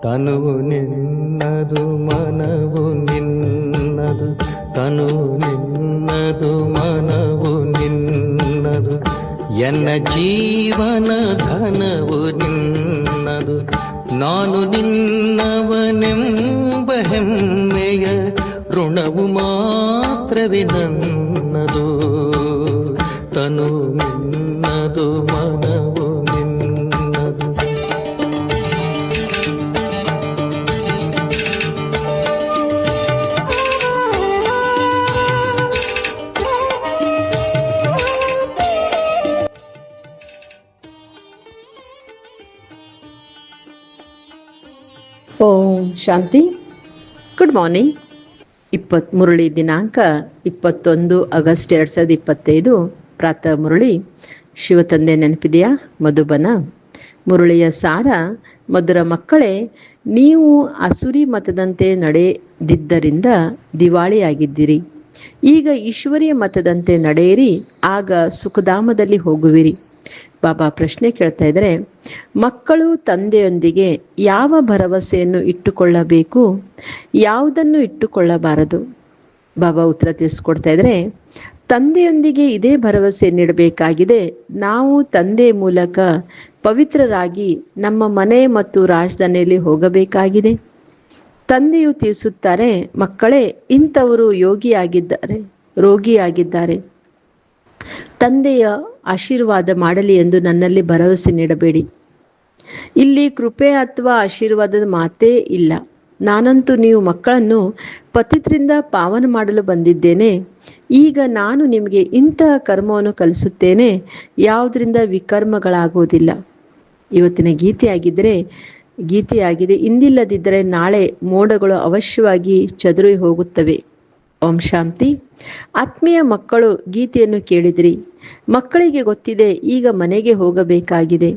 ತನುವು ನಿನ್ನದು ಮನವು ನಿನ್ನದು, ತನುವು ನಿನ್ನದು ಮನವು ನಿನ್ನದು, ಎನ್ನ ಜೀವನ ಧನವು ನಿನ್ನದು. ನಾನು ನಿನ್ನವನೆಂಬ ಹೆಮ್ಮೆಯ ಋಣವು ಮಾತ್ರವೇ ನನ್ನದು. ತನು ನಿನ್ನದು ಮನವು ನಿನ್ನದು. ಓಂ ಶಾಂತಿ. Good morning. ಮುರಳಿ ದಿನಾಂಕ 21 ಆಗಸ್ಟ್ 2025. ಪ್ರಾತಃ ಮುರಳಿ. ಶಿವತಂದೆ ನೆನಪಿದೆಯಾ? ಮಧುಬನ. ಮುರಳಿಯ ಸಾರ: ಮಧುರ ಮಕ್ಕಳೇ, ನೀವು ಅಸುರಿ ಮತದಂತೆ ನಡೆದಿದ್ದರಿಂದ ದಿವಾಳಿಯಾಗಿದ್ದಿರಿ. ಈಗ ಈಶ್ವರಿಯ ಮತದಂತೆ ನಡೆಯಿರಿ, ಆಗ ಸುಖಧಾಮದಲ್ಲಿ ಹೋಗುವಿರಿ. ಬಾಬಾ ಪ್ರಶ್ನೆ ಕೇಳ್ತಾ ಇದ್ದಾರೆ, ಮಕ್ಕಳು ತಂದೆಯೊಂದಿಗೆ ಯಾವ ಭರವಸೆಯನ್ನು ಇಟ್ಟುಕೊಳ್ಳಬೇಕು, ಯಾವುದನ್ನು ಇಟ್ಟುಕೊಳ್ಳಬಾರದು? ಬಾಬಾ ಉತ್ತರ ತಿಳಿಸ್ಕೊಡ್ತಾ ಇದ್ದಾರೆ, ತಂದೆಯೊಂದಿಗೆ ಇದೇ ಭರವಸೆ ನೀಡಬೇಕಾಗಿದೆ. ನಾವು ತಂದೆ ಮೂಲಕ ಪವಿತ್ರರಾಗಿ ನಮ್ಮ ಮನೆ ಮತ್ತು ರಾಜಧಾನಿಯಲ್ಲಿ ಹೋಗಬೇಕಾಗಿದೆ. ತಂದೆಯು ತಿಳಿಸುತ್ತಾರೆ, ಮಕ್ಕಳೇ, ಇಂಥವರು ರೋಗಿಯಾಗಿದ್ದಾರೆ. ತಂದೆಯ ಆಶೀರ್ವಾದ ಮಾಡಲಿ ಎಂದು ನನ್ನಲ್ಲಿ ಭರವಸೆ ನೀಡಬೇಡಿ. ಇಲ್ಲಿ ಕೃಪೆ ಅಥವಾ ಆಶೀರ್ವಾದದ ಮಾತೇ ಇಲ್ಲ. ನಾನಂತೂ ನೀವು ಮಕ್ಕಳನ್ನು ಪತಿತರಿಂದ ಪಾವನ ಮಾಡಲು ಬಂದಿದ್ದೇನೆ. ಈಗ ನಾನು ನಿಮಗೆ ಇಂತಹ ಕರ್ಮವನ್ನು ಕಲಿಸುತ್ತೇನೆ, ಯಾವುದರಿಂದ ವಿಕರ್ಮಗಳಾಗುವುದಿಲ್ಲ. ಇವತ್ತಿನ ಗೀತೆಯಾಗಿದೆ. ಇಂದಿಲ್ಲದಿದ್ದರೆ ನಾಳೆ ಮೋಡಗಳು ಅವಶ್ಯವಾಗಿ ಚದುರಿ ಹೋಗುತ್ತವೆ. ಓಂ ಶಾಂತಿ. ಆತ್ಮೀಯ ಮಕ್ಕಳು, ಗೀತೆಯನ್ನು ಕೇಳಿದ್ರಿ. ಮಕ್ಕಳಿಗೆ ಗೊತ್ತಿದೆ, ಈಗ ಮನೆಗೆ ಹೋಗಬೇಕಾಗಿದೆ.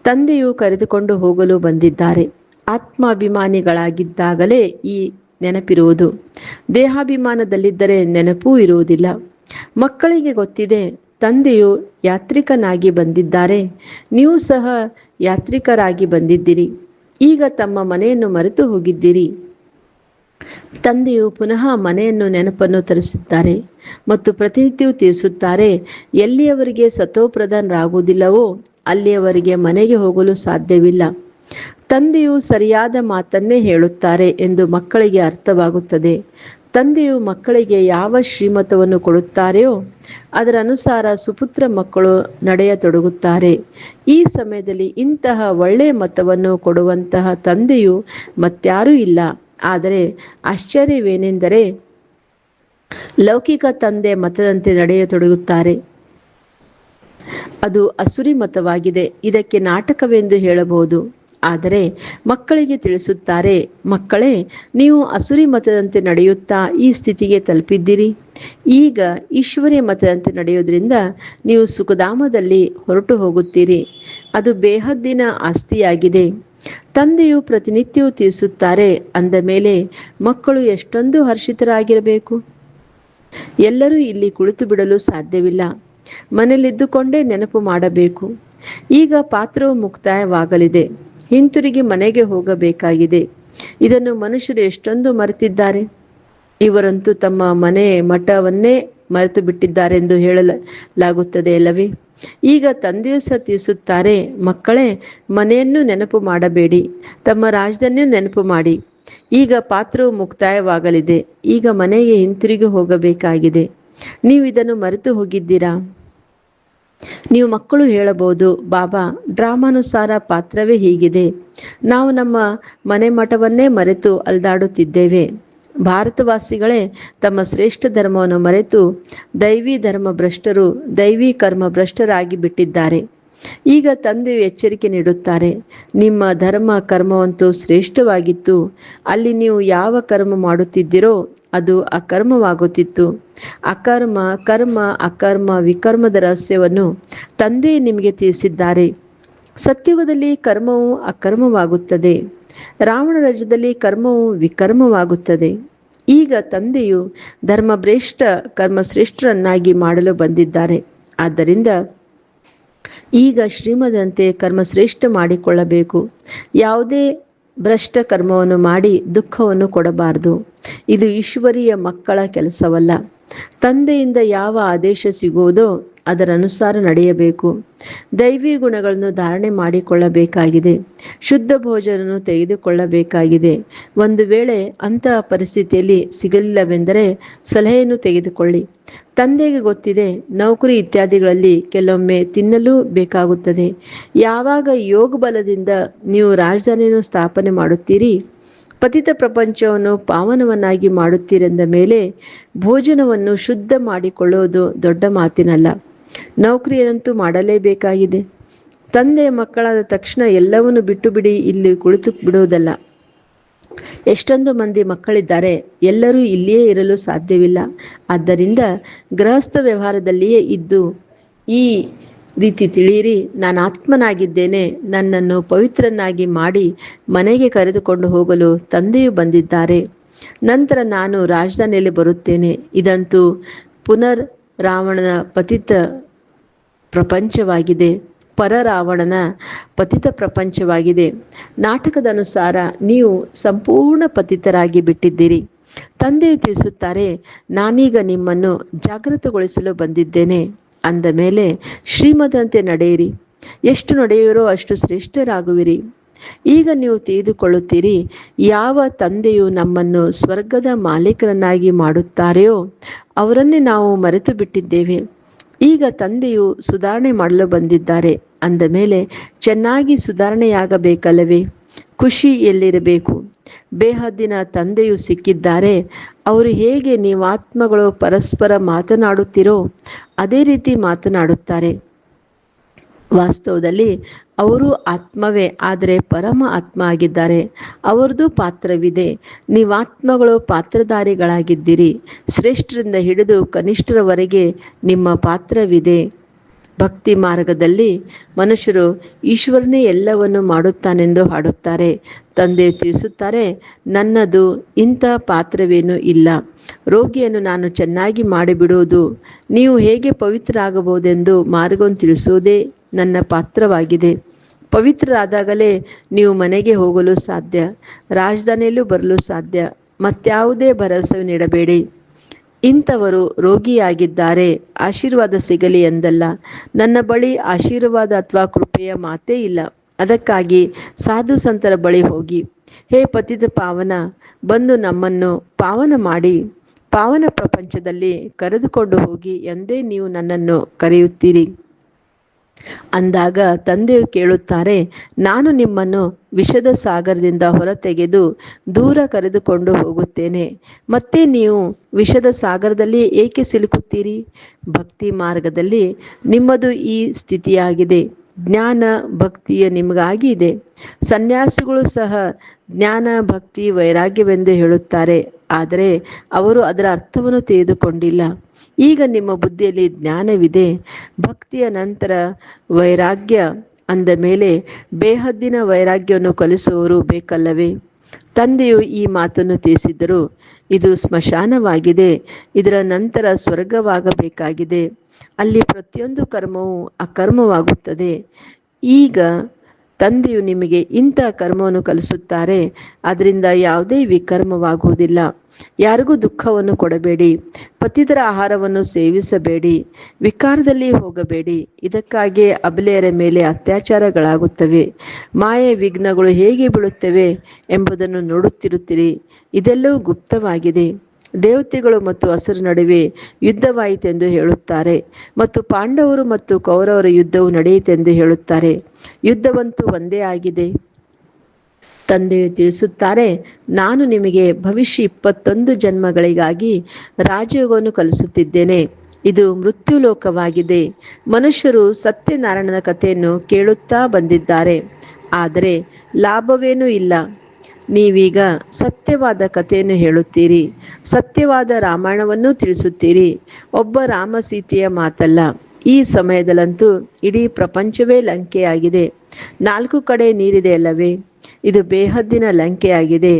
ತಂದೆಯು ಕರೆದುಕೊಂಡು ಹೋಗಲು ಬಂದಿದ್ದಾರೆ. ಆತ್ಮಾಭಿಮಾನಿಗಳಾಗಿದ್ದಾಗಲೇ ಈ ನೆನಪಿರುವುದು. ದೇಹಾಭಿಮಾನದಲ್ಲಿದ್ದರೆ ನೆನಪೂ ಇರುವುದಿಲ್ಲ. ಮಕ್ಕಳಿಗೆ ಗೊತ್ತಿದೆ, ತಂದೆಯು ಯಾತ್ರಿಕನಾಗಿ ಬಂದಿದ್ದಾರೆ. ನೀವು ಸಹ ಯಾತ್ರಿಕರಾಗಿ ಬಂದಿದ್ದೀರಿ. ಈಗ ತಮ್ಮ ಮನೆಯನ್ನು ಮರೆತು ಹೋಗಿದ್ದೀರಿ. ತಂದೆಯು ಪುನಃ ಮನೆಯನ್ನು ನೆನಪನ್ನು ತರಿಸುತ್ತಾರೆ ಮತ್ತು ಪ್ರತಿನಿತ್ಯವೂ ತಿಳಿಸುತ್ತಾರೆ, ಎಲ್ಲಿಯವರೆಗೆ ಸತೋಪ್ರಧಾನರಾಗುವುದಿಲ್ಲವೋ ಅಲ್ಲಿಯವರೆಗೆ ಮನೆಗೆ ಹೋಗಲು ಸಾಧ್ಯವಿಲ್ಲ. ತಂದೆಯು ಸರಿಯಾದ ಮಾತನ್ನೇ ಹೇಳುತ್ತಾರೆ ಎಂದು ಮಕ್ಕಳಿಗೆ ಅರ್ಥವಾಗುತ್ತದೆ. ತಂದೆಯು ಮಕ್ಕಳಿಗೆ ಯಾವ ಶ್ರೀಮತವನ್ನು ಕೊಡುತ್ತಾರೆಯೋ ಅದರ ಅನುಸಾರ ಸುಪುತ್ರ ಮಕ್ಕಳು ನಡೆಯತೊಡಗುತ್ತಾರೆ. ಈ ಸಮಯದಲ್ಲಿ ಇಂತಹ ಒಳ್ಳೆಯ ಮತವನ್ನು ಕೊಡುವಂತಹ ತಂದೆಯು ಮತ್ಯಾರೂ ಇಲ್ಲ. ಆದರೆ ಆಶ್ಚರ್ಯವೇನೆಂದರೆ, ಲೌಕಿಕ ತಂದೆ ಮತದಂತೆ ನಡೆಯತೊಡಗುತ್ತಾರೆ. ಅದು ಅಸುರಿ ಮತವಾಗಿದೆ. ಇದಕ್ಕೆ ನಾಟಕವೆಂದು ಹೇಳಬಹುದು. ಆದರೆ ಮಕ್ಕಳಿಗೆ ತಿಳಿಸುತ್ತಾರೆ, ಮಕ್ಕಳೇ, ನೀವು ಅಸುರಿ ಮತದಂತೆ ನಡೆಯುತ್ತಾ ಈ ಸ್ಥಿತಿಗೆ ತಲುಪಿದ್ದೀರಿ. ಈಗ ಈಶ್ವರಿಯ ಮತದಂತೆ ನಡೆಯೋದ್ರಿಂದ ನೀವು ಸುಖಧಾಮದಲ್ಲಿ ಹೊರಟು ಹೋಗುತ್ತೀರಿ. ಅದು ಬೇಹದ್ದಿನ ಆಸ್ತಿಯಾಗಿದೆ. ತಂದೆಯು ಪ್ರತಿನಿತ್ಯವೂ ತಿಳಿಸುತ್ತಾರೆ. ಅಂದ ಮೇಲೆ ಮಕ್ಕಳು ಎಷ್ಟೊಂದು ಹರ್ಷಿತರಾಗಿರಬೇಕು. ಎಲ್ಲರೂ ಇಲ್ಲಿ ಕುಳಿತು ಬಿಡಲು ಸಾಧ್ಯವಿಲ್ಲ. ಮನೆಯಲ್ಲಿದ್ದುಕೊಂಡೇ ನೆನಪು ಮಾಡಬೇಕು. ಈಗ ಪಾತ್ರವು ಮುಕ್ತಾಯವಾಗಲಿದೆ. ಹಿಂತಿರುಗಿ ಮನೆಗೆ ಹೋಗಬೇಕಾಗಿದೆ. ಇದನ್ನು ಮನುಷ್ಯರು ಎಷ್ಟೊಂದು ಮರೆತಿದ್ದಾರೆ. ಇವರಂತೂ ತಮ್ಮ ಮನೆ ಮಠವನ್ನೇ ಮರೆತು ಬಿಟ್ಟಿದ್ದಾರೆಂದು ಹೇಳಲಾಗುತ್ತದೆ ಅಲ್ಲವೇ? ಈಗ ತಂದೆಯು ಸಹ ತಿಳಿಸುತ್ತಾರೆ, ಮಕ್ಕಳೇ, ಮನೆಯನ್ನು ನೆನಪು ಮಾಡಬೇಡಿ, ತಮ್ಮ ರಾಜಧಾನಿಯನ್ನು ನೆನಪು ಮಾಡಿ. ಈಗ ಪಾತ್ರವು ಮುಕ್ತಾಯವಾಗಲಿದೆ. ಈಗ ಮನೆಗೆ ಹಿಂತಿರುಗಿ ಹೋಗಬೇಕಾಗಿದೆ. ನೀವು ಇದನ್ನು ಮರೆತು ಹೋಗಿದ್ದೀರಾ? ನೀವು ಮಕ್ಕಳು ಹೇಳಬಹುದು, ಬಾಬಾ, ಡ್ರಾಮಾನುಸಾರ ಪಾತ್ರವೇ ಹೀಗಿದೆ. ನಾವು ನಮ್ಮ ಮನೆ ಮಠವನ್ನೇ ಮರೆತು ಅಲ್ದಾಡುತ್ತಿದ್ದೇವೆ. ಭಾರತವಾಸಿಗಳೇ ತಮ್ಮ ಶ್ರೇಷ್ಠ ಧರ್ಮವನ್ನು ಮರೆತು ದೈವಿ ಧರ್ಮ ಭ್ರಷ್ಟರು, ದೈವಿ ಕರ್ಮ ಭ್ರಷ್ಟರಾಗಿ ಬಿಟ್ಟಿದ್ದಾರೆ. ಈಗ ತಂದೆಯು ಎಚ್ಚರಿಕೆ ನೀಡುತ್ತಾರೆ, ನಿಮ್ಮ ಧರ್ಮ ಕರ್ಮವಂತೂ ಶ್ರೇಷ್ಠವಾಗಿತ್ತು. ಅಲ್ಲಿ ನೀವು ಯಾವ ಕರ್ಮ ಮಾಡುತ್ತಿದ್ದೀರೋ ಅದು ಅಕರ್ಮವಾಗುತ್ತಿತ್ತು. ಅಕರ್ಮ, ಕರ್ಮ, ಅಕರ್ಮ, ವಿಕರ್ಮದ ರಹಸ್ಯವನ್ನು ತಂದೆ ನಿಮಗೆ ತಿಳಿಸಿದ್ದಾರೆ. ಸತ್ಯುಗದಲ್ಲಿ ಕರ್ಮವು ಅಕರ್ಮವಾಗುತ್ತದೆ. ರಾವಣ ರಾಜ್ಯದಲ್ಲಿ ಕರ್ಮವು ವಿಕರ್ಮವಾಗುತ್ತದೆ. ಈಗ ತಂದೆಯು ಧರ್ಮಭ್ರಷ್ಟ ಕರ್ಮಶ್ರೇಷ್ಠರನ್ನಾಗಿ ಮಾಡಲು ಬಂದಿದ್ದಾರೆ. ಆದ್ದರಿಂದ ಈಗ ಶ್ರೀಮದಂತೆ ಕರ್ಮಶ್ರೇಷ್ಠ ಮಾಡಿಕೊಳ್ಳಬೇಕು. ಯಾವುದೇ ಭ್ರಷ್ಟ ಕರ್ಮವನ್ನು ಮಾಡಿ ದುಃಖವನ್ನು ಕೊಡಬಾರದು. ಇದು ಈಶ್ವರೀಯ ಮಕ್ಕಳ ಕೆಲಸವಲ್ಲ. ತಂದೆಯಿಂದ ಯಾವ ಆದೇಶ ಸಿಗುವುದೋ ಅದರ ಅನುಸಾರ ನಡೆಯಬೇಕು. ದೈವಿ ಗುಣಗಳನ್ನು ಧಾರಣೆ ಮಾಡಿಕೊಳ್ಳಬೇಕಾಗಿದೆ. ಶುದ್ಧ ಭೋಜನವನ್ನು ತೆಗೆದುಕೊಳ್ಳಬೇಕಾಗಿದೆ. ಒಂದು ವೇಳೆ ಅಂತಹ ಪರಿಸ್ಥಿತಿಯಲ್ಲಿ ಸಿಗಲಿಲ್ಲವೆಂದರೆ ಸಲಹೆಯನ್ನು ತೆಗೆದುಕೊಳ್ಳಿ. ತಂದೆಗೆ ಗೊತ್ತಿದೆ, ನೌಕರಿ ಇತ್ಯಾದಿಗಳಲ್ಲಿ ಕೆಲವೊಮ್ಮೆ ತಿನ್ನಲೂ ಬೇಕಾಗುತ್ತದೆ. ಯಾವಾಗ ಯೋಗ ಬಲದಿಂದ ನೀವು ರಾಜಧಾನಿಯನ್ನು ಸ್ಥಾಪನೆ ಮಾಡುತ್ತೀರಿ, ಪತಿತ ಪ್ರಪಂಚವನ್ನು ಪಾವನವನ್ನಾಗಿ ಮಾಡುತ್ತೀರೆಂದ ಮೇಲೆ ಭೋಜನವನ್ನು ಶುದ್ಧ ಮಾಡಿಕೊಳ್ಳುವುದು ದೊಡ್ಡ ಮಾತಿನಲ್ಲ. ನೌಕರಿಯಂತೂ ಮಾಡಲೇಬೇಕಾಗಿದೆ. ತಂದೆಯ ಮಕ್ಕಳಾದ ತಕ್ಷಣ ಎಲ್ಲವನ್ನು ಬಿಟ್ಟು ಬಿಡಿ ಇಲ್ಲಿ ಕುಳಿತು ಬಿಡುವುದಲ್ಲ. ಎಷ್ಟೊಂದು ಮಂದಿ ಮಕ್ಕಳಿದ್ದಾರೆ, ಎಲ್ಲರೂ ಇಲ್ಲಿಯೇ ಇರಲು ಸಾಧ್ಯವಿಲ್ಲ. ಆದ್ದರಿಂದ ಗೃಹಸ್ಥ ವ್ಯವಹಾರದಲ್ಲಿಯೇ ಇದ್ದು ಈ ರೀತಿ ತಿಳಿಯಿರಿ, ನಾನು ಆತ್ಮನಾಗಿದ್ದೇನೆ, ನನ್ನನ್ನು ಪವಿತ್ರನಾಗಿ ಮಾಡಿ ಮನೆಗೆ ಕರೆದುಕೊಂಡು ಹೋಗಲು ತಂದೆಯು ಬಂದಿದ್ದಾರೆ. ನಂತರ ನಾನು ರಾಜಧಾನಿಯಲ್ಲಿ ಬರುತ್ತೇನೆ. ಇದಂತೂ ಪುನರ್ ರಾವಣನ ಪತಿತ ಪ್ರಪಂಚವಾಗಿದೆ. ರಾವಣನ ಪತಿತ ಪ್ರಪಂಚವಾಗಿದೆ. ನಾಟಕದ ಅನುಸಾರ ನೀವು ಸಂಪೂರ್ಣ ಪತಿತರಾಗಿ ಬಿಟ್ಟಿದ್ದೀರಿ. ತಂದೆಯು ತಿಳಿಸುತ್ತಾರೆ, ನಾನೀಗ ನಿಮ್ಮನ್ನು ಜಾಗೃತಗೊಳಿಸಲು ಬಂದಿದ್ದೇನೆ. ಅಂದ ಮೇಲೆ ಶ್ರೀಮದಂತೆ ನಡೆಯಿರಿ. ಎಷ್ಟು ನಡೆಯುವಿರೋ ಅಷ್ಟು ಶ್ರೇಷ್ಠರಾಗುವಿರಿ. ಈಗ ನೀವು ತಿಳಿದುಕೊಳ್ಳುತ್ತೀರಿ, ಯಾವ ತಂದೆಯು ನಮ್ಮನ್ನು ಸ್ವರ್ಗದ ಮಾಲೀಕರನ್ನಾಗಿ ಮಾಡುತ್ತಾರೆಯೋ ಅವರನ್ನೇ ನಾವು ಮರೆತು ಬಿಟ್ಟಿದ್ದೇವೆ. ಈಗ ತಂದೆಯು ಸುಧಾರಣೆ ಮಾಡಲು ಬಂದಿದ್ದಾರೆ. ಅಂದ ಮೇಲೆ ಚೆನ್ನಾಗಿ ಸುಧಾರಣೆಯಾಗಬೇಕಲ್ಲವೇ? ಖುಷಿ ಎಲ್ಲಿರಬೇಕು? ಬೇಹದ್ದಿನ ತಂದೆಯು ಸಿಕ್ಕಿದ್ದಾರೆ. ಅವರು ಹೇಗೆ ನೀವಾತ್ಮಗಳು ಪರಸ್ಪರ ಮಾತನಾಡುತ್ತೀರೋ ಅದೇ ರೀತಿ ಮಾತನಾಡುತ್ತಾರೆ. ವಾಸ್ತವದಲ್ಲಿ ಅವರು ಆತ್ಮವೇ, ಆದರೆ ಪರಮ ಆತ್ಮ ಆಗಿದ್ದಾರೆ. ಅವರದ್ದು ಪಾತ್ರವಿದೆ. ನೀವಾತ್ಮಗಳು ಪಾತ್ರಧಾರಿಗಳಾಗಿದ್ದೀರಿ. ಶ್ರೇಷ್ಠರಿಂದ ಹಿಡಿದು ಕನಿಷ್ಠರವರೆಗೆ ನಿಮ್ಮ ಪಾತ್ರವಿದೆ. ಭಕ್ತಿ ಮಾರ್ಗದಲ್ಲಿ ಮನುಷ್ಯರು ಈಶ್ವರನೇ ಎಲ್ಲವನ್ನು ಮಾಡುತ್ತಾನೆಂದು ಹಾಡುತ್ತಾರೆ. ತಂದೆ ತಿಳಿಸುತ್ತಾರೆ, ನನ್ನದು ಇಂಥ ಪಾತ್ರವೇನೂ ಇಲ್ಲ. ರೋಗಿಯನ್ನು ನಾನು ಚೆನ್ನಾಗಿ ಮಾಡಿಬಿಡುವುದು, ನೀವು ಹೇಗೆ ಪವಿತ್ರರಾಗಬಹುದೆಂದು ಮಾರ್ಗವನ್ನು ತಿಳಿಸುವುದೇ ನನ್ನ ಪಾತ್ರವಾಗಿದೆ. ಪವಿತ್ರರಾದಾಗಲೇ ನೀವು ಮನೆಗೆ ಹೋಗಲು ಸಾಧ್ಯ, ರಾಜಧಾನಿಯಲ್ಲೂ ಬರಲು ಸಾಧ್ಯ. ಮತ್ಯಾವುದೇ ಭರವಸೆ ನೀಡಬೇಡಿ. ಇಂಥವರು ರೋಗಿಯಾಗಿದ್ದಾರೆ, ಆಶೀರ್ವಾದ ಸಿಗಲಿ ಎಂದಲ್ಲ. ನನ್ನ ಬಳಿ ಆಶೀರ್ವಾದ ಅಥವಾ ಕೃಪೆಯ ಮಾತೇ ಇಲ್ಲ. ಅದಕ್ಕಾಗಿ ಸಾಧು ಸಂತರ ಬಳಿ ಹೋಗಿ, ಹೇ ಪತಿತ ಪಾವನ, ಬಂದು ನಮ್ಮನ್ನು ಪಾವನ ಮಾಡಿ ಪಾವನ ಪ್ರಪಂಚದಲ್ಲಿ ಕರೆದುಕೊಂಡು ಹೋಗಿ ಎಂದೇ ನೀವು ನನ್ನನ್ನು ಕರೆಯುತ್ತೀರಿ. ಅಂದಾಗ ತಂದೆಯು ಕೇಳುತ್ತಾರೆ, ನಾನು ನಿಮ್ಮನ್ನು ವಿಷದ ಸಾಗರದಿಂದ ಹೊರತೆಗೆದು ದೂರ ಕರೆದುಕೊಂಡು ಹೋಗುತ್ತೇನೆ. ಮತ್ತೆ ನೀವು ವಿಷದ ಸಾಗರದಲ್ಲಿ ಏಕೆ ಸಿಲುಕುತ್ತೀರಿ? ಭಕ್ತಿ ಮಾರ್ಗದಲ್ಲಿ ನಿಮ್ಮದು ಈ ಸ್ಥಿತಿಯಾಗಿದೆ. ಜ್ಞಾನ ಭಕ್ತಿಯ ನಿಮಗಾಗಿ ಇದೆ. ಸನ್ಯಾಸಿಗಳು ಸಹ ಜ್ಞಾನ ಭಕ್ತಿ ವೈರಾಗ್ಯವೆಂದು ಹೇಳುತ್ತಾರೆ, ಆದರೆ ಅವರು ಅದರ ಅರ್ಥವನ್ನು ತಿಳಿದುಕೊಂಡಿಲ್ಲ. ಈಗ ನಿಮ್ಮ ಬುದ್ಧಿಯಲ್ಲಿ ಜ್ಞಾನವಿದೆ. ಭಕ್ತಿಯ ನಂತರ ವೈರಾಗ್ಯ ಅಂದ ಮೇಲೆ ಬೇಹದ್ದಿನ ವೈರಾಗ್ಯವನ್ನು ಕಲಿಸುವವರು ಬೇಕಲ್ಲವೇ? ತಂದೆಯು ಈ ಮಾತನ್ನು ತಿಳಿಸಿದ್ದರು, ಇದು ಸ್ಮಶಾನವಾಗಿದೆ, ಇದರ ನಂತರ ಸ್ವರ್ಗವಾಗಬೇಕಾಗಿದೆ. ಅಲ್ಲಿ ಪ್ರತಿಯೊಂದು ಕರ್ಮವು ಅಕರ್ಮವಾಗುತ್ತದೆ. ಈಗ ತಂದೆಯು ನಿಮಗೆ ಇಂಥ ಕರ್ಮವನ್ನು ಕಲಿಸುತ್ತಾರೆ, ಅದರಿಂದ ಯಾವುದೇ ವಿಕರ್ಮವಾಗುವುದಿಲ್ಲ. ಯಾರಿಗೂ ದುಃಖವನ್ನು ಕೊಡಬೇಡಿ. ಪತಿತರ ಆಹಾರವನ್ನು ಸೇವಿಸಬೇಡಿ. ವಿಕಾರದಲ್ಲಿ ಹೋಗಬೇಡಿ. ಇದಕ್ಕಾಗಿ ಅಬಲೆಯರ ಮೇಲೆ ಅತ್ಯಾಚಾರಗಳಾಗುತ್ತವೆ. ಮಾಯೆ ವಿಘ್ನಗಳು ಹೇಗೆ ಬೀಳುತ್ತವೆ ಎಂಬುದನ್ನು ನೋಡುತ್ತಿರುತ್ತೀರಿ. ಇದೆಲ್ಲವೂ ಗುಪ್ತವಾಗಿದೆ. ದೇವತೆಗಳು ಮತ್ತು ಅಸುರ ನಡುವೆ ಯುದ್ಧವಾಯಿತೆಂದು ಹೇಳುತ್ತಾರೆ, ಮತ್ತು ಪಾಂಡವರು ಮತ್ತು ಕೌರವರ ಯುದ್ಧವು ನಡೆಯಿತೆಂದು ಹೇಳುತ್ತಾರೆ. ಯುದ್ಧವಂತೂ ಒಂದೇ ಆಗಿದೆ. ತಂದೆಯು ತಿಳಿಸುತ್ತಾರೆ, ನಾನು ನಿಮಗೆ ಭವಿಷ್ಯ 21 ಜನ್ಮಗಳಿಗಾಗಿ ರಾಜಯೋಗವನ್ನು ಕಲಿಸುತ್ತಿದ್ದೇನೆ. ಇದು ಮೃತ್ಯು ಲೋಕವಾಗಿದೆ. ಮನುಷ್ಯರು ಸತ್ಯನಾರಾಯಣನ ಕಥೆಯನ್ನು ಕೇಳುತ್ತಾ ಬಂದಿದ್ದಾರೆ, ಆದರೆ ಲಾಭವೇನೂ ಇಲ್ಲ. ನೀವೀಗ ಸತ್ಯವಾದ ಕಥೆಯನ್ನು ಹೇಳುತ್ತೀರಿ, ಸತ್ಯವಾದ ರಾಮಾಯಣವನ್ನು ತಿಳಿಸುತ್ತೀರಿ. ಒಬ್ಬ ರಾಮ ಸೀತೆಯ ಮಾತಲ್ಲ. ಈ ಸಮಯದಲ್ಲಂತೂ ಇಡೀ ಪ್ರಪಂಚವೇ ಲಂಕೆಯಾಗಿದೆ. 4 ಕಡೆ ನೀರಿದೆ ಅಲ್ಲವೇ? ಇದು ಬೇಹದ್ದಿನ ಲಂಕೆಯಾಗಿದೆ.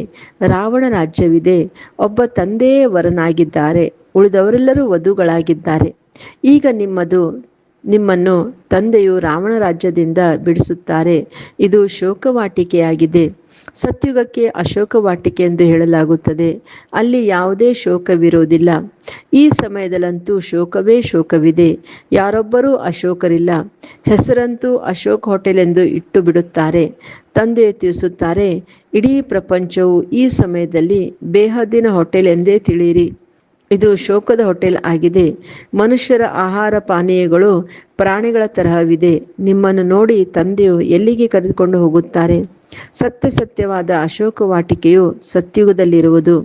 ರಾವಣ ರಾಜ್ಯವಿದೆ. ಒಬ್ಬ ತಂದೆಯೇ ವರನಾಗಿದ್ದಾರೆ, ಉಳಿದವರೆಲ್ಲರೂ ವಧುಗಳಾಗಿದ್ದಾರೆ. ಈಗ ನಿಮ್ಮನ್ನು ತಂದೆಯು ರಾವಣ ರಾಜ್ಯದಿಂದ ಬಿಡಿಸುತ್ತಾರೆ. ಇದು ಶೋಕವಾಟಿಕೆಯಾಗಿದೆ. ಸತ್ಯುಗಕ್ಕೆ ಅಶೋಕ ವಾಟಿಕೆ ಎಂದು ಹೇಳಲಾಗುತ್ತದೆ. ಅಲ್ಲಿ ಯಾವುದೇ ಶೋಕವಿರುವುದಿಲ್ಲ. ಈ ಸಮಯದಲ್ಲಂತೂ ಶೋಕವೇ ಶೋಕವಿದೆ. ಯಾರೊಬ್ಬರೂ ಅಶೋಕರಿಲ್ಲ. ಹೆಸರಂತೂ ಅಶೋಕ್ ಹೋಟೆಲ್ ಎಂದು ಇಟ್ಟು ಬಿಡುತ್ತಾರೆ. ತಂದೆ ತಿಳಿಸುತ್ತಾರೆ, ಇಡೀ ಪ್ರಪಂಚವು ಈ ಸಮಯದಲ್ಲಿ ಬೇಹದ್ದಿನ ಹೋಟೆಲ್ ಎಂದೇ ತಿಳಿಯಿರಿ. ಇದು ಶೋಕದ ಹೋಟೆಲ್ ಆಗಿದೆ. ಮನುಷ್ಯರ ಆಹಾರ ಪಾನೀಯಗಳು ಪ್ರಾಣಿಗಳ ತರಹವಿದೆ. ನಿಮ್ಮನ್ನು ನೋಡಿ ತಂದೆಯು ಎಲ್ಲಿಗೆ ಕರೆದುಕೊಂಡು ಹೋಗುತ್ತಾರೆ? ಸತ್ಯವಾದ ಅಶೋಕ ವಾಟಿಕೆಯು ಸತ್ಯುಗದಲ್ಲಿರುವುದು.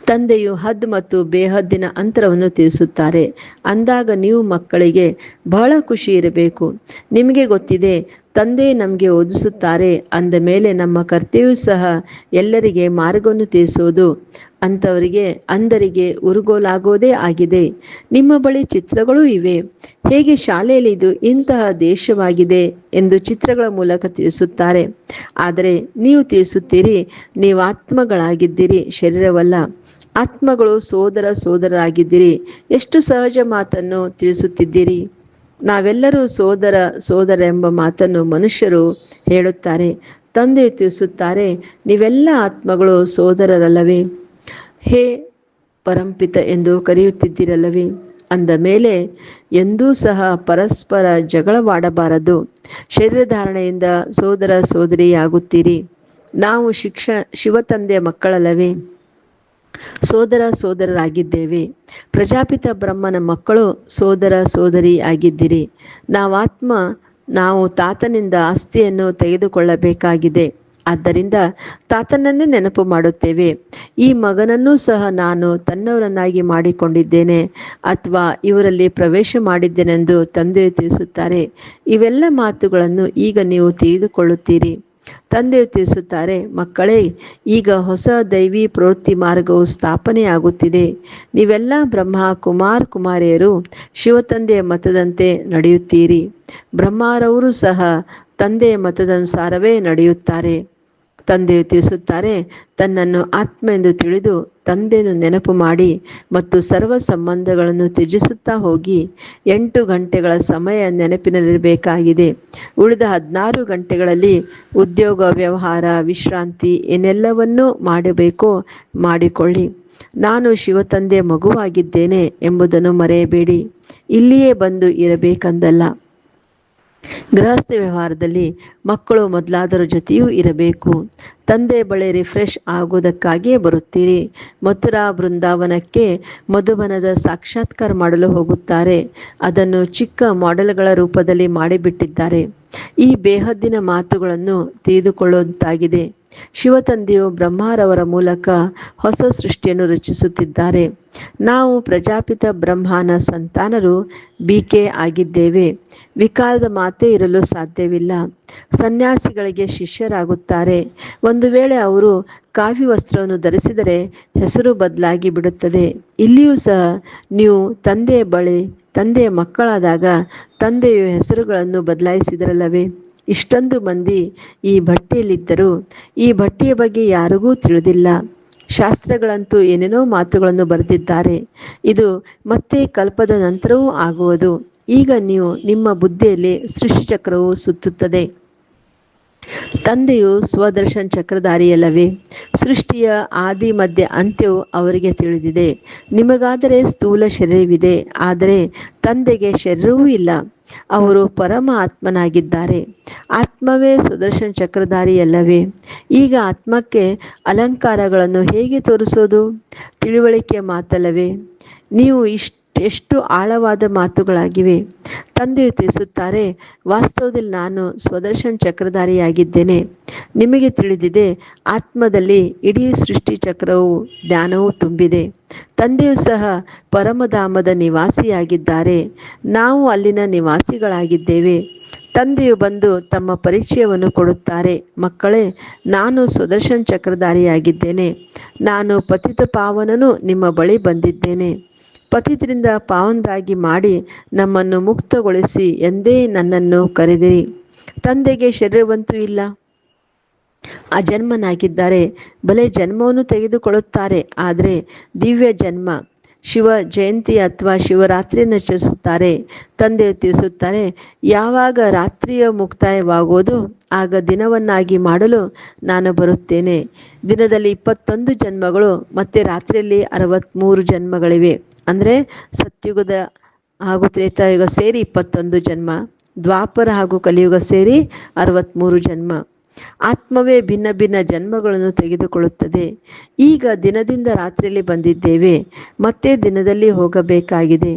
ತಂದೆಯು ಹದ್ ಮತ್ತು ಬೇಹದ್ದಿನ ಅಂತರವನ್ನು ತಿಳಿಸುತ್ತಾರೆ. ಅಂದಾಗ ನೀವು ಮಕ್ಕಳಿಗೆ ಬಹಳ ಖುಷಿ ಇರಬೇಕು. ನಿಮಗೆ ಗೊತ್ತಿದೆ, ತಂದೆ ನಮಗೆ ಓದಿಸುತ್ತಾರೆ ಅಂದ ಮೇಲೆ ನಮ್ಮ ಕರ್ತವ್ಯವೂ ಸಹ ಎಲ್ಲರಿಗೆ ಮಾರ್ಗವನ್ನು ತಿಳಿಸುವುದು. ಅಂದರಿಗೆ ಉರುಗೋಲಾಗೋದೇ ಆಗಿದೆ. ನಿಮ್ಮ ಬಳಿ ಚಿತ್ರಗಳೂ ಇವೆ. ಹೇಗೆ ಶಾಲೆಯಲ್ಲಿ ಇದು ಇಂತಹ ದೇಶವಾಗಿದೆ ಎಂದು ಚಿತ್ರಗಳ ಮೂಲಕ ತಿಳಿಸುತ್ತಾರೆ. ಆದರೆ ನೀವು ತಿಳಿಸುತ್ತೀರಿ, ನೀವು ಆತ್ಮಗಳಾಗಿದ್ದೀರಿ, ಶರೀರವಲ್ಲ. ಆತ್ಮಗಳು ಸೋದರರಾಗಿದ್ದೀರಿ. ಎಷ್ಟು ಸಹಜ ಮಾತನ್ನು ತಿಳಿಸುತ್ತಿದ್ದೀರಿ. ನಾವೆಲ್ಲರೂ ಸೋದರ ಎಂಬ ಮಾತನ್ನು ಮನುಷ್ಯರು ಹೇಳುತ್ತಾರೆ. ತಂದೆ ತಿಳಿಸುತ್ತಾರೆ, ನೀವೆಲ್ಲ ಆತ್ಮಗಳು ಸೋದರರಲ್ಲವೇ? ಹೇ ಪರಂಪಿತ ಎಂದು ಕರೆಯುತ್ತಿದ್ದೀರಲ್ಲವೇ? ಅಂದ ಮೇಲೆ ಎಂದೂ ಸಹ ಪರಸ್ಪರ ಜಗಳವಾಡಬಾರದು. ಶರೀರಧಾರಣೆಯಿಂದ ಸೋದರಿಯಾಗುತ್ತೀರಿ. ನಾವು ಶಿವತಂದೆಯ ಮಕ್ಕಳಲ್ಲವೇ? ಸೋದರರಾಗಿದ್ದೇವೆ. ಪ್ರಜಾಪಿತ ಬ್ರಹ್ಮನ ಮಕ್ಕಳು ಸೋದರಿ ಆಗಿದ್ದೀರಿ. ನಾವು ತಾತನಿಂದ ಆಸ್ತಿಯನ್ನು ತೆಗೆದುಕೊಳ್ಳಬೇಕಾಗಿದೆ. ಆದ್ದರಿಂದ ತಾತನನ್ನೇ ನೆನಪು ಮಾಡುತ್ತೇವೆ. ಈ ಮಗನನ್ನೂ ಸಹ ನಾನು ತನ್ನವರನ್ನಾಗಿ ಮಾಡಿಕೊಂಡಿದ್ದೇನೆ ಅಥವಾ ಇವರಲ್ಲಿ ಪ್ರವೇಶ ಮಾಡಿದ್ದೇನೆಂದು ತಂದೆಯು ತಿಳಿಸುತ್ತಾರೆ. ಇವೆಲ್ಲ ಮಾತುಗಳನ್ನು ಈಗ ನೀವು ತಿಳಿದುಕೊಳ್ಳುತ್ತೀರಿ. ತಂದೆಯು ತಿಳಿಸುತ್ತಾರೆ, ಮಕ್ಕಳೇ, ಈಗ ಹೊಸ ದೈವಿ ಪ್ರವೃತ್ತಿ ಮಾರ್ಗವು ಸ್ಥಾಪನೆಯಾಗುತ್ತಿದೆ. ನೀವೆಲ್ಲ ಕುಮಾರಿಯರು ಶಿವತಂದೆಯ ಮತದಂತೆ ನಡೆಯುತ್ತೀರಿ. ಬ್ರಹ್ಮರವರು ಸಹ ತಂದೆಯ ಮತದನುಸಾರವೇ ನಡೆಯುತ್ತಾರೆ. ತಂದೆಯು ತಿಳಿಸುತ್ತಾರೆ, ತನ್ನನ್ನು ಆತ್ಮ ಎಂದು ತಿಳಿದು ತಂದೆಯನ್ನು ನೆನಪು ಮಾಡಿ ಮತ್ತು ಸರ್ವ ಸಂಬಂಧಗಳನ್ನು ತ್ಯಜಿಸುತ್ತಾ ಹೋಗಿ 8 ಗಂಟೆಗಳ ಸಮಯ ನೆನಪಿನಲ್ಲಿರಬೇಕಾಗಿದೆ. ಉಳಿದ 16 ಗಂಟೆಗಳಲ್ಲಿ ಉದ್ಯೋಗ, ವ್ಯವಹಾರ, ವಿಶ್ರಾಂತಿ ಏನೆಲ್ಲವನ್ನೂ ಮಾಡಬೇಕೋ ಮಾಡಿಕೊಳ್ಳಿ. ನಾನು ಶಿವತಂದೆಯ ಮಗುವಾಗಿದ್ದೇನೆ ಎಂಬುದನ್ನು ಮರೆಯಬೇಡಿ. ಇಲ್ಲಿಯೇ ಬಂದು ಇರಬೇಕೆಂದಲ್ಲ. ಗೃಹಸ್ಥ ವ್ಯವಹಾರದಲ್ಲಿ ಮಕ್ಕಳು ಮೊದಲಾದರ ಜೊತೆಯೂ ಇರಬೇಕು. ತಂದೆ ಬಳಿ ರಿಫ್ರೆಶ್ ಆಗುವುದಕ್ಕಾಗಿಯೇ ಬರುತ್ತೀರಿ. ಮಥುರಾ ಬೃಂದಾವನಕ್ಕೆ ಮಧುಬನದ ಸಾಕ್ಷಾತ್ಕಾರ ಮಾಡಲು ಹೋಗುತ್ತಾರೆ. ಅದನ್ನು ಚಿಕ್ಕ ಮಾಡೆಲ್ಗಳ ರೂಪದಲ್ಲಿ ಮಾಡಿಬಿಟ್ಟಿದ್ದಾರೆ. ಈ ಬೇಹದ್ದಿನ ಮಾತುಗಳನ್ನು ತಿಳಿದುಕೊಳ್ಳುವಂತಾಗಿದೆ. ಶಿವತಂದೆಯು ಬ್ರಹ್ಮರವರ ಮೂಲಕ ಹೊಸ ಸೃಷ್ಟಿಯನ್ನು ರಚಿಸುತ್ತಿದ್ದಾರೆ. ನಾವು ಪ್ರಜಾಪಿತ ಬ್ರಹ್ಮನ ಸಂತಾನರು ಬಿಕೆ ಆಗಿದ್ದೇವೆ. ವಿಕಾರದ ಮಾತೇ ಇರಲು ಸಾಧ್ಯವಿಲ್ಲ. ಸನ್ಯಾಸಿಗಳಿಗೆ ಶಿಷ್ಯರಾಗುತ್ತಾರೆ. ಒಂದು ವೇಳೆ ಅವರು ಕಾವಿ ವಸ್ತ್ರವನ್ನು ಧರಿಸಿದರೆ ಹೆಸರು ಬದಲಾಗಿ ಬಿಡುತ್ತದೆ. ಇಲ್ಲಿಯೂ ಸಹ ನೀವು ತಂದೆಯ ಮಕ್ಕಳಾದಾಗ ತಂದೆಯು ಹೆಸರುಗಳನ್ನು ಬದಲಾಯಿಸಿದರಲ್ಲವೇ? ಇಷ್ಟೊಂದು ಮಂದಿ ಈ ಭಟ್ಟಿಯಲ್ಲಿದ್ದರೂ ಈ ಭಟ್ಟಿಯ ಬಗ್ಗೆ ಯಾರಿಗೂ ತಿಳಿದಿಲ್ಲ. ಶಾಸ್ತ್ರಗಳಂತೂ ಏನೇನೋ ಮಾತುಗಳನ್ನು ಬರೆದಿದ್ದಾರೆ. ಇದು ಮತ್ತೆ ಕಲ್ಪದ ನಂತರವೂ ಆಗುವುದು. ಈಗ ನಿಮ್ಮ ಬುದ್ಧಿಯಲ್ಲಿ ಸೃಷ್ಟಿ ಚಕ್ರವು ಸುತ್ತುತ್ತದೆ. ತಂದೆಯು ಸ್ವದರ್ಶನ ಚಕ್ರಧಾರಿಯಲ್ಲವೇ? ಸೃಷ್ಟಿಯ ಆದಿ ಮಧ್ಯ ಅಂತ್ಯವು ಅವರಿಗೆ ತಿಳಿದಿದೆ. ನಿಮಗಾದರೆ ಸ್ಥೂಲ ಶರೀರವಿದೆ, ಆದರೆ ತಂದೆಗೆ ಶರೀರವೂ ಇಲ್ಲ. ಅವರು ಪರಮ ಆತ್ಮನಾಗಿದ್ದಾರೆ. ಆತ್ಮವೇ ಸುದರ್ಶನ ಚಕ್ರಧಾರಿಯಲ್ಲವೇ? ಈಗ ಆತ್ಮಕ್ಕೆ ಅಲಂಕಾರಗಳನ್ನು ಹೇಗೆ ತೋರಿಸೋದು? ತಿಳುವಳಿಕೆಯ ಮಾತಲ್ಲವೇ? ನೀವು ಎಷ್ಟು ಆಳವಾದ ಮಾತುಗಳಾಗಿವೆ. ತಂದೆಯು ತಿಳಿಸುತ್ತಾರೆ, ವಾಸ್ತವದಲ್ಲಿ ನಾನು ಸ್ವದರ್ಶನ ಚಕ್ರಧಾರಿಯಾಗಿದ್ದೇನೆ. ನಿಮಗೆ ತಿಳಿದಿದೆ, ಆತ್ಮದಲ್ಲಿ ಇಡೀ ಸೃಷ್ಟಿ ಚಕ್ರವು ಜ್ಞಾನವೂ ತುಂಬಿದೆ. ತಂದೆಯು ಸಹ ಪರಮಧಾಮದ ನಿವಾಸಿಯಾಗಿದ್ದಾರೆ. ನಾವು ಅಲ್ಲಿನ ನಿವಾಸಿಗಳಾಗಿದ್ದೇವೆ. ತಂದೆಯು ಬಂದು ತಮ್ಮ ಪರಿಚಯವನ್ನು ಕೊಡುತ್ತಾರೆ. ಮಕ್ಕಳೇ, ನಾನು ಸ್ವದರ್ಶನ ಚಕ್ರಧಾರಿಯಾಗಿದ್ದೇನೆ. ನಾನು ಪತಿತ ಪಾವನನು ನಿಮ್ಮ ಬಳಿ ಬಂದಿದ್ದೇನೆ. ಪತಿತರಿಂದ ಪಾವನರಾಗಿ ಮಾಡಿ ನಮ್ಮನ್ನು ಮುಕ್ತಗೊಳಿಸಿ ಎಂದೇ ನನ್ನನ್ನು ಕರೆದಿರಿ. ತಂದೆಗೆ ಶರೀರವಂತೂ ಇಲ್ಲ, ಅಜನ್ಮನಾಗಿದ್ದಾರೆ. ಬಲೆ ಜನ್ಮವನ್ನು ತೆಗೆದುಕೊಳ್ಳುತ್ತಾರೆ, ಆದರೆ ದಿವ್ಯ ಜನ್ಮ. ಶಿವ ಜಯಂತಿ ಅಥವಾ ಶಿವರಾತ್ರಿಯನ್ನು ಆಚರಿಸುತ್ತಾರೆ. ತಂದೆಯು ತಿಳಿಸುತ್ತಾರೆ, ಯಾವಾಗ ರಾತ್ರಿಯ ಮುಕ್ತಾಯವಾಗುವುದು ಆಗ ದಿನವನ್ನಾಗಿ ಮಾಡಲು ನಾನು ಬರುತ್ತೇನೆ. ದಿನದಲ್ಲಿ 21 ಜನ್ಮಗಳು ಮತ್ತು ರಾತ್ರಿಯಲ್ಲಿ 63 ಜನ್ಮಗಳಿವೆ. ಅಂದರೆ ಸತ್ಯುಗದ ಹಾಗೂ ತ್ರೇತಾಯುಗ ಸೇರಿ 21 ಜನ್ಮ, ದ್ವಾಪರ ಹಾಗೂ ಕಲಿಯುಗ ಸೇರಿ 63 ಜನ್ಮ. ಆತ್ಮವೇ ಭಿನ್ನ ಭಿನ್ನ ಜನ್ಮಗಳನ್ನು ತೆಗೆದುಕೊಳ್ಳುತ್ತದೆ. ಈಗ ದಿನದಿಂದ ರಾತ್ರಿಯಲ್ಲಿ ಬಂದಿದ್ದೇವೆ, ಮತ್ತೆ ದಿನದಲ್ಲಿ ಹೋಗಬೇಕಾಗಿದೆ.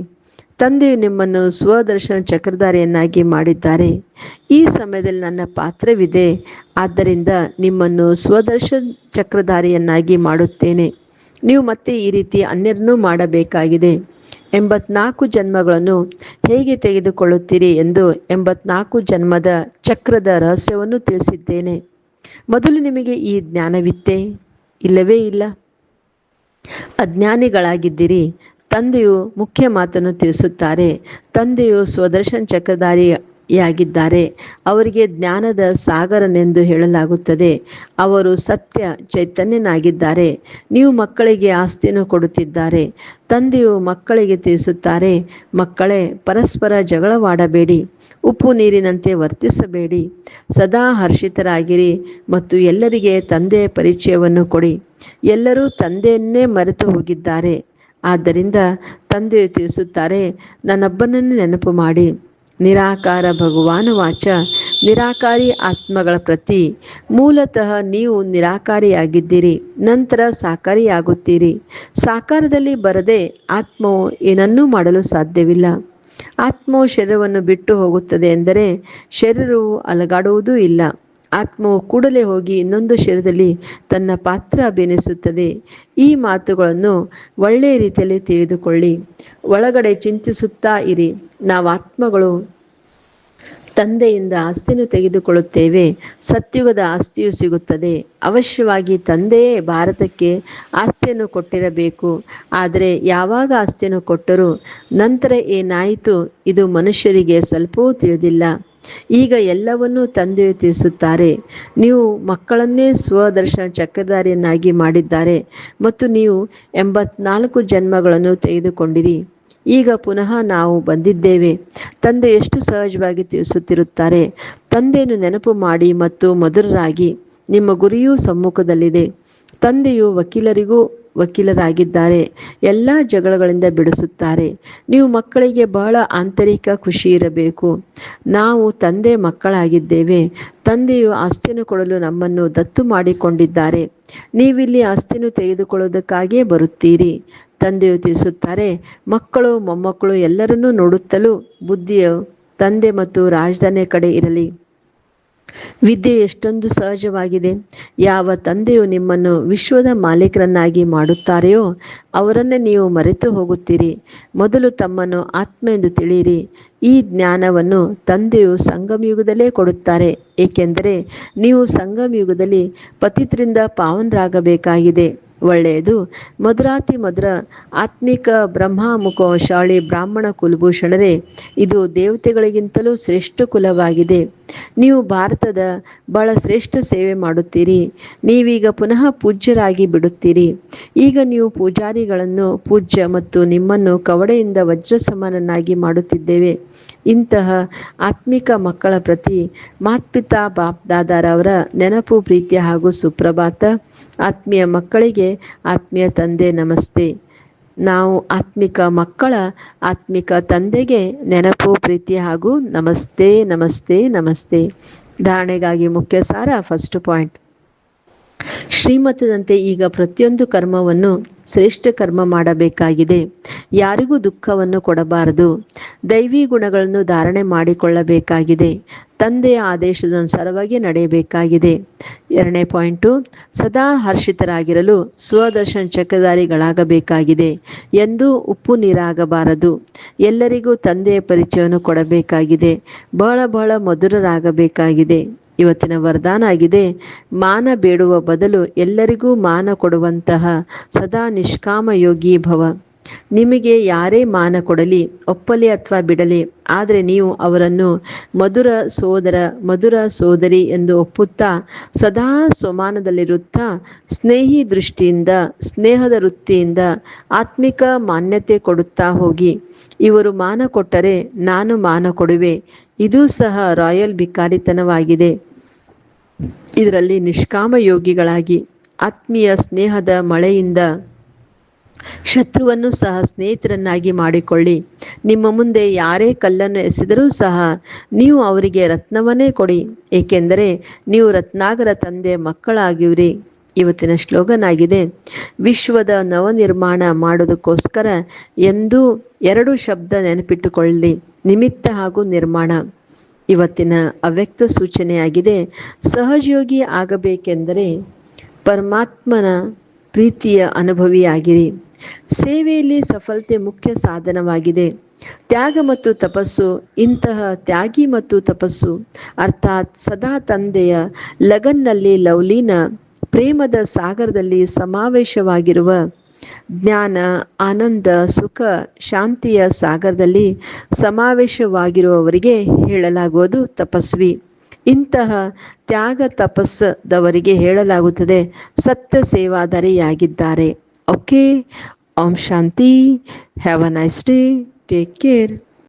ತಂದೆಯು ನಿಮ್ಮನ್ನು ಸ್ವದರ್ಶನ ಚಕ್ರಧಾರಿಯನ್ನಾಗಿ ಮಾಡಿದ್ದಾರೆ. ಈ ಸಮಯದಲ್ಲಿ ನನ್ನ ಪಾತ್ರವಿದೆ, ಆದ್ದರಿಂದ ನಿಮ್ಮನ್ನು ಸ್ವದರ್ಶನ ಚಕ್ರಧಾರಿಯನ್ನಾಗಿ ಮಾಡುತ್ತೇನೆ. ನೀವು ಮತ್ತೆ ಈ ರೀತಿ ಅನ್ಯರನ್ನೂ ಮಾಡಬೇಕಾಗಿದೆ. 84 ಜನ್ಮಗಳನ್ನು ಹೇಗೆ ತೆಗೆದುಕೊಳ್ಳುತ್ತೀರಿ ಎಂದು 84 ಜನ್ಮದ ಚಕ್ರದ ರಹಸ್ಯವನ್ನು ತಿಳಿಸಿದ್ದೇನೆ. ಮೊದಲು ನಿಮಗೆ ಈ ಜ್ಞಾನವಿತ್ತೇ? ಇಲ್ಲವೇ ಇಲ್ಲ. ಅಜ್ಞಾನಿಗಳಾಗಿದ್ದಿರಿ. ತಂದೆಯು ಮುಖ್ಯ ಮಾತನ್ನು ತಿಳಿಸುತ್ತಾರೆ. ತಂದೆಯು ಸ್ವದರ್ಶನ ಚಕ್ರಧಾರಿಯಾಗಿದ್ದಾರೆ. ಅವರಿಗೆ ಜ್ಞಾನದ ಸಾಗರನೆಂದು ಹೇಳಲಾಗುತ್ತದೆ. ಅವರು ಸತ್ಯ ಚೈತನ್ಯನಾಗಿದ್ದಾರೆ. ನೀವು ಮಕ್ಕಳಿಗೆ ಆಸ್ತಿಯನ್ನು ಕೊಡುತ್ತಿದ್ದಾರೆ. ತಂದೆಯು ಮಕ್ಕಳಿಗೆ ತಿಳಿಸುತ್ತಾರೆ, ಮಕ್ಕಳೇ, ಪರಸ್ಪರ ಜಗಳವಾಡಬೇಡಿ, ಉಪ್ಪು ನೀರಿನಂತೆ ವರ್ತಿಸಬೇಡಿ, ಸದಾ ಹರ್ಷಿತರಾಗಿರಿ ಮತ್ತು ಎಲ್ಲರಿಗೆ ತಂದೆಯ ಪರಿಚಯವನ್ನು ಕೊಡಿ. ಎಲ್ಲರೂ ತಂದೆಯನ್ನೇ ಮರೆತು ಹೋಗಿದ್ದಾರೆ. ಆದ್ದರಿಂದ ತಂದೆಯು ತಿಳಿಸುತ್ತಾರೆ, ನನ್ನೊಬ್ಬನನ್ನು ನೆನಪು ಮಾಡಿ. ನಿರಾಕಾರ ಭಗವಾನ ವಾಚ, ನಿರಾಕಾರಿ ಆತ್ಮಗಳ ಪ್ರತಿ. ಮೂಲತಃ ನೀವು ನಿರಾಕಾರಿಯಾಗಿದ್ದೀರಿ, ನಂತರ ಸಾಕಾರಿಯಾಗುತ್ತೀರಿ. ಸಾಕಾರದಲ್ಲಿ ಬರದೆ ಆತ್ಮವು ಏನನ್ನೂ ಮಾಡಲು ಸಾಧ್ಯವಿಲ್ಲ. ಆತ್ಮವು ಶರೀರವನ್ನು ಬಿಟ್ಟು ಹೋಗುತ್ತದೆ ಎಂದರೆ ಶರೀರವು ಅಲಗಾಡುವುದೂ ಇಲ್ಲ. ಆತ್ಮವು ಕೂಡಲೇ ಹೋಗಿ ಇನ್ನೊಂದು ಶರೀರದಲ್ಲಿ ತನ್ನ ಪಾತ್ರ ಅಭಿನಯಿಸುತ್ತದೆ. ಈ ಮಾತುಗಳನ್ನು ಒಳ್ಳೆಯ ರೀತಿಯಲ್ಲಿ ತಿಳಿದುಕೊಳ್ಳಿ. ಒಳಗಡೆ ಚಿಂತಿಸುತ್ತಾ ಇರಿ, ನಾವು ಆತ್ಮಗಳು ತಂದೆಯಿಂದ ಆಸ್ತಿಯನ್ನು ತೆಗೆದುಕೊಳ್ಳುತ್ತೇವೆ. ಸತ್ಯುಗದ ಆಸ್ತಿಯು ಸಿಗುತ್ತದೆ. ಅವಶ್ಯವಾಗಿ ತಂದೆಯೇ ಭಾರತಕ್ಕೆ ಆಸ್ತಿಯನ್ನು ಕೊಟ್ಟಿರಬೇಕು. ಆದರೆ ಯಾವಾಗ ಆಸ್ತಿಯನ್ನು ಕೊಟ್ಟರು, ನಂತರ ಏನಾಯಿತು, ಇದು ಮನುಷ್ಯರಿಗೆ ಸ್ವಲ್ಪವೂ ತಿಳಿದಿಲ್ಲ. ಈಗ ಎಲ್ಲವನ್ನೂ ತಂದೆಯು ತಿಳಿಸುತ್ತಾರೆ. ನೀವು ಮಕ್ಕಳನ್ನೇ ಸ್ವದರ್ಶನ ಚಕ್ರಧಾರಿಯನ್ನಾಗಿ ಮಾಡಿದ್ದಾರೆ ಮತ್ತು ನೀವು 84 ಜನ್ಮಗಳನ್ನು ತೆಗೆದುಕೊಂಡಿರಿ. ಈಗ ಪುನಃ ನಾವು ಬಂದಿದ್ದೇವೆ. ತಂದೆ ಎಷ್ಟು ಸಹಜವಾಗಿ ತಿಳಿಸುತ್ತಿರುತ್ತಾರೆ. ತಂದೆಯನ್ನು ನೆನಪು ಮಾಡಿ ಮತ್ತು ಮಧುರರಾಗಿ. ನಿಮ್ಮ ಗುರಿಯೂ ಸಮ್ಮುಖದಲ್ಲಿದೆ. ತಂದೆಯು ವಕೀಲರಿಗೂ ವಕೀಲರಾಗಿದ್ದಾರೆ. ಎಲ್ಲ ಜಗಳಗಳಿಂದ ಬಿಡಿಸುತ್ತಾರೆ. ನೀವು ಮಕ್ಕಳಿಗೆ ಬಹಳ ಆಂತರಿಕ ಖುಷಿ ಇರಬೇಕು. ನಾವು ತಂದೆ ಮಕ್ಕಳಾಗಿದ್ದೇವೆ. ತಂದೆಯು ಆಸ್ತಿಯನ್ನು ಕೊಡಲು ನಮ್ಮನ್ನು ದತ್ತು ಮಾಡಿಕೊಂಡಿದ್ದಾರೆ. ನೀವಿಲ್ಲಿ ಆಸ್ತಿಯನ್ನು ತೆಗೆದುಕೊಳ್ಳುವುದಕ್ಕಾಗಿಯೇ ಬರುತ್ತೀರಿ. ತಂದೆಯು ತಿಳಿಸುತ್ತಾರೆ, ಮಕ್ಕಳು ಮೊಮ್ಮಕ್ಕಳು ಎಲ್ಲರನ್ನೂ ನೋಡುತ್ತಲೂ ಬುದ್ಧಿಯು ತಂದೆ ಮತ್ತು ರಾಜಧಾನಿಯ ಕಡೆ ಇರಲಿ. ವಿದ್ಯೆ ಎಷ್ಟೊಂದು ಸಹಜವಾಗಿದೆ. ಯಾವ ತಂದೆಯು ನಿಮ್ಮನ್ನು ವಿಶ್ವದ ಮಾಲೀಕರನ್ನಾಗಿ ಮಾಡುತ್ತಾರೆಯೋ ಅವರನ್ನೇ ನೀವು ಮರೆತು ಹೋಗುತ್ತೀರಿ. ಮೊದಲು ತಮ್ಮನ್ನು ಆತ್ಮ ಎಂದು ತಿಳಿಯಿರಿ. ಈ ಜ್ಞಾನವನ್ನು ತಂದೆಯು ಸಂಗಮಯುಗದಲ್ಲೇ ಕೊಡುತ್ತಾರೆ, ಏಕೆಂದರೆ ನೀವು ಸಂಗಮಯುಗದಲ್ಲಿ ಪತಿತರಿಂದ ಪಾವನರಾಗಬೇಕಾಗಿದೆ. ಒಳ್ಳೆಯದು. ಮಧುರಾತಿ ಮಧುರ ಆತ್ಮಿಕ ಬ್ರಹ್ಮಮುಖಶಾಲಿ ಬ್ರಾಹ್ಮಣ ಕುಲಭೂಷಣರೇ, ಇದು ದೇವತೆಗಳಿಗಿಂತಲೂ ಶ್ರೇಷ್ಠ ಕುಲವಾಗಿದೆ. ನೀವು ಭಾರತದ ಬಹಳ ಶ್ರೇಷ್ಠ ಸೇವೆ ಮಾಡುತ್ತೀರಿ. ನೀವೀಗ ಪುನಃ ಪೂಜ್ಯರಾಗಿ ಬಿಡುತ್ತೀರಿ. ಈಗ ನೀವು ಪೂಜಾರಿಗಳನ್ನು ಪೂಜ್ಯ ಮತ್ತು ನಿಮ್ಮನ್ನು ಕವಡೆಯಿಂದ ವಜ್ರ ಸಮಾನನ್ನಾಗಿ ಮಾಡುತ್ತಿದ್ದೇವೆ. ಇಂತಹ ಆತ್ಮಿಕ ಮಕ್ಕಳ ಪ್ರತಿ ಮಾತ್ಪಿತಾ ಬಾಪ್ ದಾದಾರವರ ನೆನಪು, ಪ್ರೀತಿ ಹಾಗೂ ಸುಪ್ರಭಾತ. ಆತ್ಮೀಯ ಮಕ್ಕಳಿಗೆ ಆತ್ಮೀಯ ತಂದೆ ನಮಸ್ತೆ. ನಾವು ಆತ್ಮಿಕ ಮಕ್ಕಳ ಆತ್ಮಿಕ ತಂದೆಗೆ ನೆನಪು, ಪ್ರೀತಿ ಹಾಗೂ ನಮಸ್ತೆ ನಮಸ್ತೆ ನಮಸ್ತೆ. ಧಾರಣೆಗಾಗಿ ಮುಖ್ಯ ಸಾರ. ಫಸ್ಟ್ ಪಾಯಿಂಟ್, ಶ್ರೀಮತದಂತೆ ಈಗ ಪ್ರತಿಯೊಂದು ಕರ್ಮವನ್ನು ಶ್ರೇಷ್ಠ ಕರ್ಮ ಮಾಡಬೇಕಾಗಿದೆ. ಯಾರಿಗೂ ದುಃಖವನ್ನು ಕೊಡಬಾರದು. ದೈವಿ ಗುಣಗಳನ್ನು ಧಾರಣೆ ಮಾಡಿಕೊಳ್ಳಬೇಕಾಗಿದೆ. ತಂದೆಯ ಆದೇಶದನುಸಾರವಾಗಿ ನಡೆಯಬೇಕಾಗಿದೆ. 2ನೇ ಪಾಯಿಂಟು, ಸದಾ ಹರ್ಷಿತರಾಗಿರಲು ಸ್ವದರ್ಶನ ಚಕ್ರಧಾರಿಗಳಾಗಬೇಕಾಗಿದೆ. ಎಂದೂ ಉಪ್ಪು ನೀರಾಗಬಾರದು. ಎಲ್ಲರಿಗೂ ತಂದೆಯ ಪರಿಚಯವನ್ನು ಕೊಡಬೇಕಾಗಿದೆ. ಬಹಳ ಮಧುರರಾಗಬೇಕಾಗಿದೆ. ಇವತ್ತಿನ ವರದಾನ ಆಗಿದೆ, ಮಾನ ಬೇಡುವ ಬದಲು ಎಲ್ಲರಿಗೂ ಮಾನ ಕೊಡುವಂತಹ ಸದಾ ನಿಷ್ಕಾಮ ಯೋಗಿ ಭವ. ನಿಮಗೆ ಯಾರೇ ಮಾನ ಕೊಡಲಿ, ಒಪ್ಪಲಿ ಅಥವಾ ಬಿಡಲಿ, ಆದರೆ ನೀವು ಅವರನ್ನು ಮಧುರ ಸೋದರ, ಮಧುರ ಸೋದರಿ ಎಂದು ಒಪ್ಪುತ್ತಾ ಸದಾ ಸ್ವಮಾನದಲ್ಲಿರುತ್ತಾ ಸ್ನೇಹಿ ದೃಷ್ಟಿಯಿಂದ, ಸ್ನೇಹದ ವೃತ್ತಿಯಿಂದ ಆತ್ಮಿಕ ಮಾನ್ಯತೆ ಕೊಡುತ್ತಾ ಹೋಗಿ. ಇವರು ಮಾನ ಕೊಟ್ಟರೆ ನಾನು ಮಾನ ಕೊಡುವೆ. ಇದೂ ಸಹ ರಾಯಲ್ ಭಿಕಾರಿತನವಾಗಿದೆ. ಇದರಲ್ಲಿ ನಿಷ್ಕಾಮ ಯೋಗಿಗಳಾಗಿ ಆತ್ಮೀಯ ಸ್ನೇಹದ ಮಳೆಯಿಂದ ಶತ್ರುವನ್ನು ಸಹ ಸ್ನೇಹಿತರನ್ನಾಗಿ ಮಾಡಿಕೊಳ್ಳಿ. ನಿಮ್ಮ ಮುಂದೆ ಯಾರೇ ಕಲ್ಲನ್ನು ಎಸೆದರೂ ಸಹ ನೀವು ಅವರಿಗೆ ರತ್ನವನ್ನೇ ಕೊಡಿ, ಏಕೆಂದರೆ ನೀವು ರತ್ನಾಗರ ತಂದೆ ಮಕ್ಕಳಾಗಿವ್ರಿ. ಇವತ್ತಿನ ಸ್ಲೋಗನ್ ಆಗಿದೆ, ವಿಶ್ವದ ನವನಿರ್ಮಾಣ ಮಾಡೋದಕ್ಕೋಸ್ಕರ ಎಂದೂ 2 ಶಬ್ದ ನೆನಪಿಟ್ಟುಕೊಳ್ಳಿ, ನಿಮಿತ್ತ ಹಾಗೂ ನಿರ್ಮಾಣ. ಇವತ್ತಿನ ಅವ್ಯಕ್ತ ಸೂಚನೆಯಾಗಿದೆ, ಸಹಜಯೋಗಿ ಆಗಬೇಕೆಂದರೆ ಪರಮಾತ್ಮನ ಪ್ರೀತಿಯ ಅನುಭವಿಯಾಗಿರಿ. ಸೇವೆಯಲ್ಲಿ ಸಫಲತೆ ಮುಖ್ಯ ಸಾಧನವಾಗಿದೆ. ತ್ಯಾಗ ಮತ್ತು ತಪಸ್ಸು. ಇಂತಹ ತ್ಯಾಗಿ ಮತ್ತು ತಪಸ್ಸು ಅರ್ಥಾತ್ ಸದಾ ತಂದೆಯ ಲಗನ್ನಲ್ಲಿ ಲವಲೀನ ಪ್ರೇಮದ ಸಾಗರದಲ್ಲಿ ಸಮಾವೇಶವಾಗಿರುವ ಜ್ಞಾನ, ಆನಂದ, ಸುಖ, ಶಾಂತಿಯ ಸಾಗರದಲ್ಲಿ ಸಮಾವೇಶವಾಗಿರುವವರಿಗೆ ಹೇಳಲಾಗುವುದು ತಪಸ್ವಿ. ಇಂತಹ ತ್ಯಾಗ ತಪಸ್ಸದವರಿಗೆ ಹೇಳಲಾಗುತ್ತದೆ ಸತ್ಯ ಸೇವಾದಾರಿಯಾಗಿದ್ದಾರೆ. Okay, Om Shanti. Have a nice day. Take care.